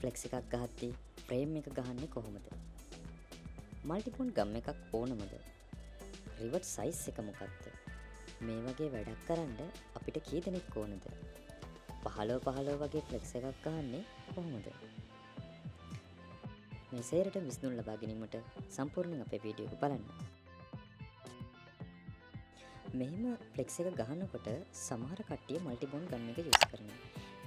Flex එකක් ගහද්දී frame එක ගහන්නේ කොහොමද? මල්ටිපොන්ට් ගම් එකක් ඕනමද? රිවට් සයිස් එක මොකක්ද? මේ වගේ වැඩක් කරන්න අපිට කී දෙනෙක් ඕනද? 15 වගේ ෆ්ලෙක්ස් එකක් ගහන්නේ කොහොමද? මේ සේරට විසඳුම් ලබා ගැනීමට සම්පූර්ණයෙන් අපේ වීඩියෝ එක බලන්න. මෙහෙම ෆ්ලෙක්ස් එක ගහනකොට සමහර කට්ටිය මල්ටිබොන්ඩ් ගම් එක යූස් කරනවා.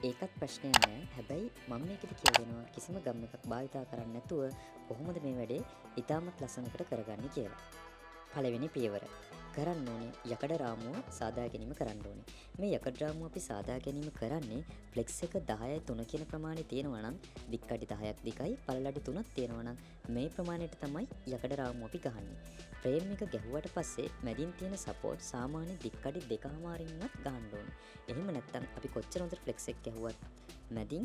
ඒකත් ප්‍රශ්නයක් නෑ. හැබැයි මම මේකෙදි කියලා දෙනවා කිසිම ගම් එකක් භාවිතා කරන්නේ නැතුව කොහොමද මේ වැඩේ ඉතාමත් ලස්සනකට කරගන්නේ කියලා. පළවෙනි පියවර කරන්න ඕනේ යකඩ රාමුව සාදා ගැනීම කරන්න ඕනේ. මේ යකඩ රාමුව අපි සාදා ගැනීම කරන්නේ ෆ්ලෙක්ස් එක 10:3 කියන ප්‍රමාණය තියෙනවා නම් දික්කඩි 10ක් දිගයි පළලඩි 3ක් තියෙනවා නම් මේ ප්‍රමාණයට තමයි යකඩ රාමුව අපි ගහන්නේ. ෆ්‍රේම් එක ගැහුවට පස්සේ මැදින් තියෙන සපෝට් සාමාන්‍ය දික්කඩි 2.5න්වත් ගහන්න ඕනේ. එහෙම නැත්නම් අපි කොච්චර හොඳට ෆ්ලෙක්ස් එක ගැහුවත් මැදින්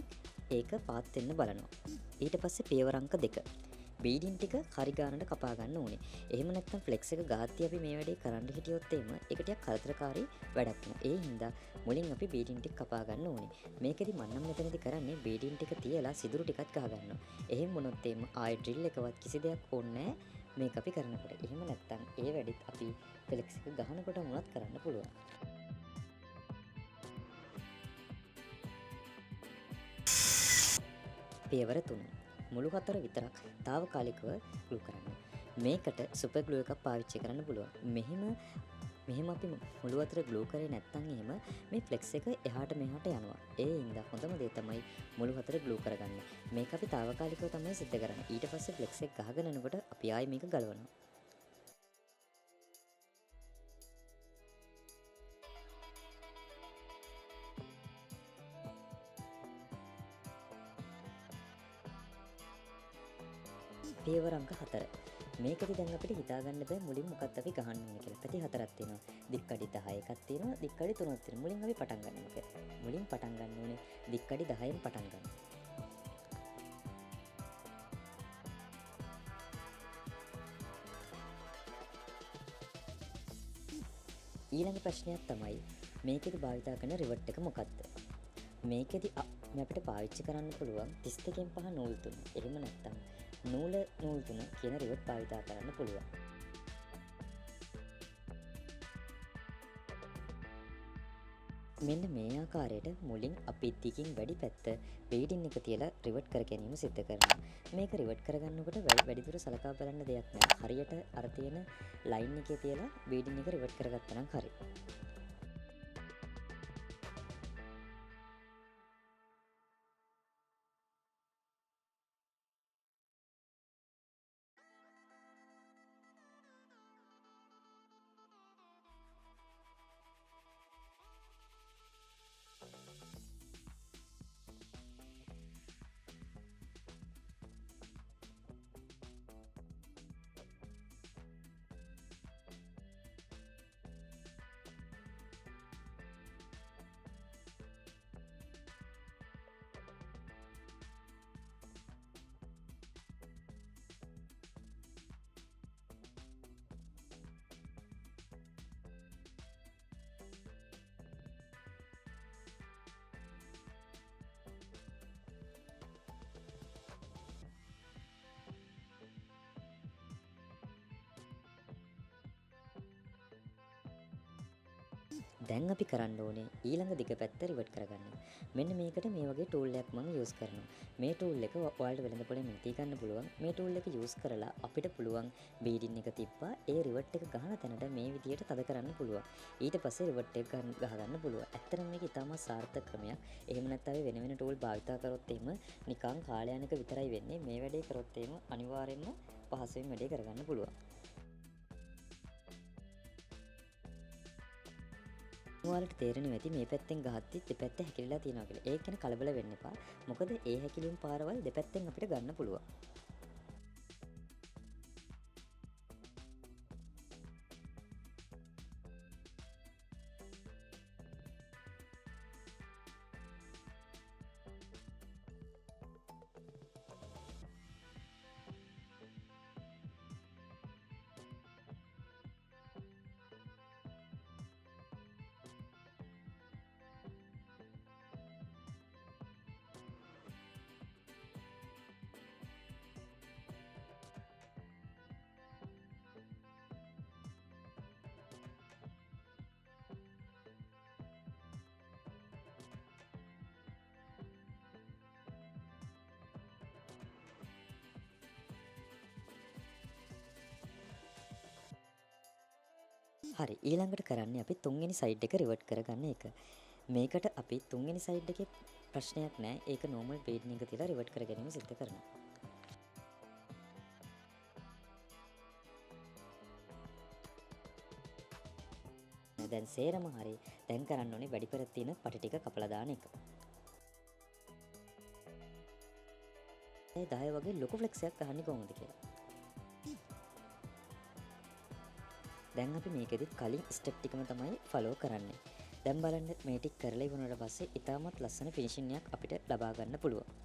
ඒක පාත් වෙන්න බලනවා. ඊට පස්සේ පියවර අංක 2 බීඩින් ටික හරි ගානට කපා ගන්න ඕනේ. එහෙම නැත්නම් ෆ්ලෙක්ස් එක ගහද්දී අපි මේ වැඩේ කරන්න හිටියොත් එහෙම ඒක ටිකක් කරදරකාරී වැඩක් වෙනවා. ඒ හින්දා මුලින් අපි බීඩින් ටික කපා ගන්න ඕනේ. මේකෙදි මම නම් මෙතනදී කරන්නේ බීඩින් ටික තියලා සිදුරු ටිකක් ගහ ගන්නවා. එහෙම වුණොත් එහෙම ආයෙ ඩ්‍රිල් එකවත් කිසි දෙයක් ඕනේ නැහැ මේක අපි කරනකොට. එහෙම නැත්නම් ඒ වැඩෙත් අපි ෆ්ලෙක්ස් එක ගහනකොට වුණත් කරන්න පුළුවන්. පියවර 3 මුළු හතර විතරක් తాවකාලිකව ග්ලූ කරන්න. මේකට සුපර් ග්ලූ එකක් පාවිච්චි කරන්න පුළුවන්. මෙහෙම අපි මුළු හතර ග්ලූ කරේ නැත්නම් එහෙම මේ ෆ්ලෙක්ස් එක එහාට මෙහාට යනවා. ඒ හින්දා හොඳම දේ තමයි මුළු හතර ග්ලූ කරගන්න. මේක අපි తాවකාලිකව තමයි සිද්ධ කරන්නේ. ඊට පස්සේ ෆ්ලෙක්ස් එක ගහගෙන යනකොට අපි ආයෙ මේක ගලවනවා. පියවර අංක 4 මේකෙදි දැන් අපිට හිතාගන්න බෑ මුලින් මොකක්ද අපි ගහන්න ඕනේ කියලා. පැති හතරක් තියෙනවා. දික්කඩි 10ක් තියෙනවා. දික්කඩි 3ක් තියෙනවා. මුලින් අපි පටන් ගන්න ඕනේ. මුලින් පටන් ගන්න ඕනේ දික්කඩි 10න් පටන් ගන්න. ඊළඟ ප්‍රශ්නයක් තමයි මේකෙදි භාවිතා කරන රිවට් එක මොකක්ද? මේකෙදි අපිට පාවිච්චි කරන්න පුළුවන් 32කින් 5 නූල් 3. එහෙම නැත්නම් නූල් 3 කියන රිවට් භාවිතා කරන්න පුළුවන්. මෙන්න මේ ආකාරයට මුලින් අපි දිගින් වැඩි පැත්ත බීඩින් එක තියලා රිවට් කර ගැනීම සිද්ධ කරනවා. මේක රිවට් කරගන්නකොට වැඩිදුර සලකා බලන්න දෙයක් නැහැ. හරියට අර තියෙන ලයින් එකේ තියලා බීඩින් එක රිවට් කරගත්තා නම් හරි. දැන් අපි කරන්න ඕනේ ඊළඟ දිග පැත්ත රිවට් කරගන්න. මෙන්න මේකට මේ වගේ ටූල් එකක් මම යූස් කරනවා. මේ ටූල් එක ඔයාලට වෙළඳ පොලේ මිලදී ගන්න පුළුවන්. මේ ටූල් එක යූස් කරලා අපිට පුළුවන් බීඩින් එක තිබ්බා ඒ රිවට් එක ගහන තැනට මේ විදියට තද කරන්න පුළුවන්. ඊට පස්සේ රිවට් එක ගහ ගන්න පුළුවන්. ඇත්තටම මේක ඉතාමත් සාර්ථක ක්‍රමයක්. එහෙම නැත්නම් වෙන වෙන ටූල් භාවිතා කරොත් එහෙම නිකන් කාලයන්ක විතරයි වෙන්නේ. මේ වැඩේ කරොත් එහෙම අනිවාර්යෙන්ම පහසුවෙන් වැඩේ කරගන්න පුළුවන්. ඔයාලට තේරෙනවා ඇති මේ පැත්තෙන් ගහද්දි දෙපැත්ත හැකිලිලා තියෙනවා කියලා. ඒක ගැන කලබල වෙන්න එපා. මොකද ඒ හැකිලීම් පාරවල් දෙපැත්තෙන් අපිට ගන්න පුළුවන්. හරි ඊළඟට කරන්නේ අපි තුන්වෙනි සයිඩ් එක රිවර්ට් කරගන්න එක. මේකට අපි තුන්වෙනි සයිඩ් එකේ ප්‍රශ්නයක් නෑ. ඒක normal page එක තියලා රිවර්ට් කර ගැනීම සිද්ධ කරනවා. දැන් සේරම හරි. දැන් කරන්න ඕනේ වැඩි පෙර තියෙන පටි ටික කපලා දාන එක. ඒ 10 වගේ ලොකු ෆ්ලෙක්ස් එකක් ගහන්නේ කොහොමද කියලා. දැන් අපි මේකෙදිත් කලින් ස්ටෙප් ටිකම තමයි ෆලෝ කරන්නේ. දැන් බලන්න මේ ටික කරලා ඉවරනට පස්සේ ඉතාමත් ලස්සන ෆිනිෂින් එකක් අපිට ලබා ගන්න පුළුවන්.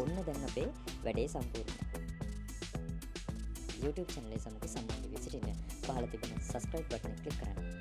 ඔන්න දැන් අපේ වැඩේ සම්පූර්ණයි. YouTube channel එක සමග සම්බන්ධ වී සිටින්න පහළ තිබෙන subscribe button එක click කරන්න.